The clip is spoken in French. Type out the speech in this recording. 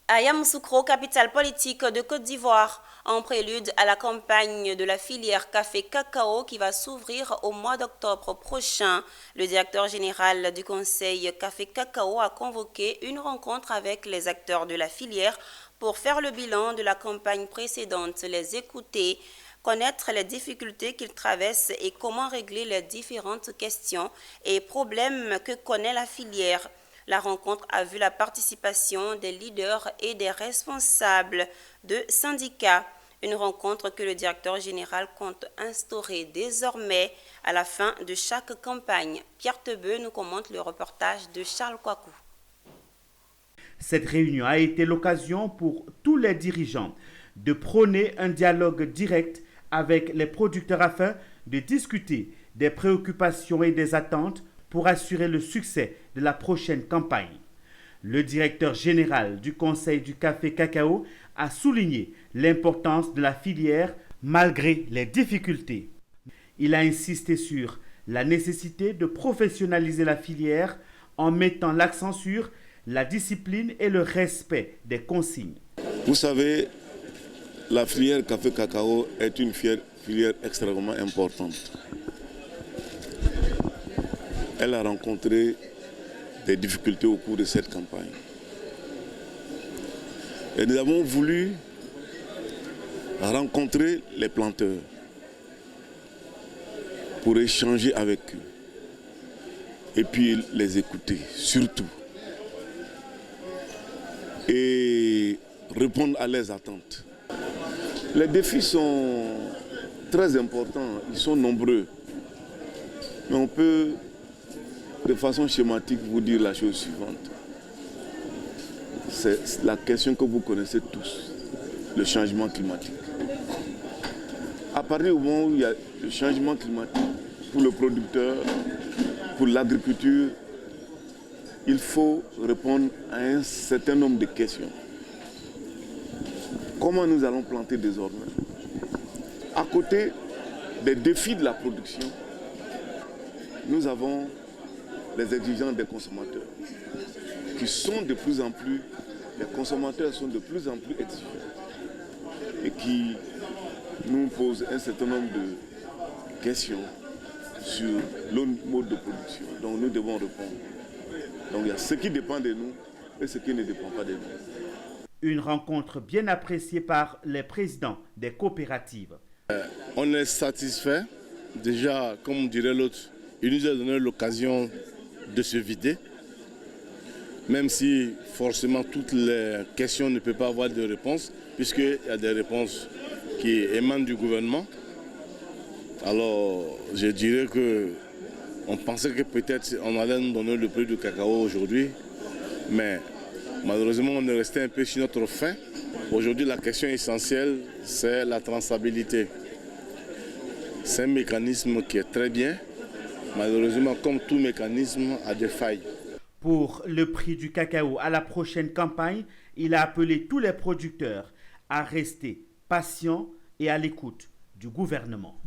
À Yamoussoukro, capitale politique de Côte d'Ivoire, en prélude à la campagne de la filière café-cacao qui va s'ouvrir au mois d'octobre prochain, le directeur général du conseil café-cacao a convoqué une rencontre avec les acteurs de la filière pour faire le bilan de la campagne précédente, les écouter, connaître les difficultés qu'ils traversent et comment régler les différentes questions et problèmes que connaît la filière. La rencontre a vu la participation des leaders et des responsables de syndicats. Une rencontre que le directeur général compte instaurer désormais à la fin de chaque campagne. Pierre Tebeu nous commente le reportage de Charles Kouakou. Cette réunion a été l'occasion pour tous les dirigeants de prôner un dialogue direct avec les producteurs afin de discuter des préoccupations et des attentes pour assurer le succès de la prochaine campagne. Le directeur général du Conseil du café-cacao a souligné l'importance de la filière malgré les difficultés. Il a insisté sur la nécessité de professionnaliser la filière en mettant l'accent sur la discipline et le respect des consignes. Vous savez, la filière café-cacao est une filière extrêmement importante. Elle a rencontré des difficultés au cours de cette campagne. Et nous avons voulu rencontrer les planteurs pour échanger avec eux et puis les écouter surtout et répondre à leurs attentes. Les défis sont très importants, ils sont nombreux, mais on peut de façon schématique vous dire la chose suivante. C'est la question que vous connaissez tous, le changement climatique. À partir du moment où il y a le changement climatique pour le producteur, pour l'agriculture, il faut répondre à un certain nombre de questions. Comment nous allons planter désormais? À côté des défis de la production, nous avons les exigences des consommateurs, qui sont de plus en plus, les consommateurs sont de plus en plus exigeants et qui nous posent un certain nombre de questions sur le mode de production. Donc nous devons répondre. Donc il y a ce qui dépend de nous et ce qui ne dépend pas de nous. Une rencontre bien appréciée par les présidents des coopératives. On est satisfait. Déjà, comme dirait l'autre, il nous a donné l'occasion de se vider, même si forcément toutes les questions ne peuvent pas avoir de réponse, puisqu'il y a des réponses qui émanent du gouvernement. Alors je dirais qu'on pensait que peut-être on allait nous donner le prix du cacao aujourd'hui, mais malheureusement on est resté un peu sur notre faim. Aujourd'hui la question essentielle c'est la traçabilité. C'est un mécanisme qui est très bien. Malheureusement, comme tout mécanisme, a des failles. Pour le prix du cacao à la prochaine campagne, il a appelé tous les producteurs à rester patients et à l'écoute du gouvernement.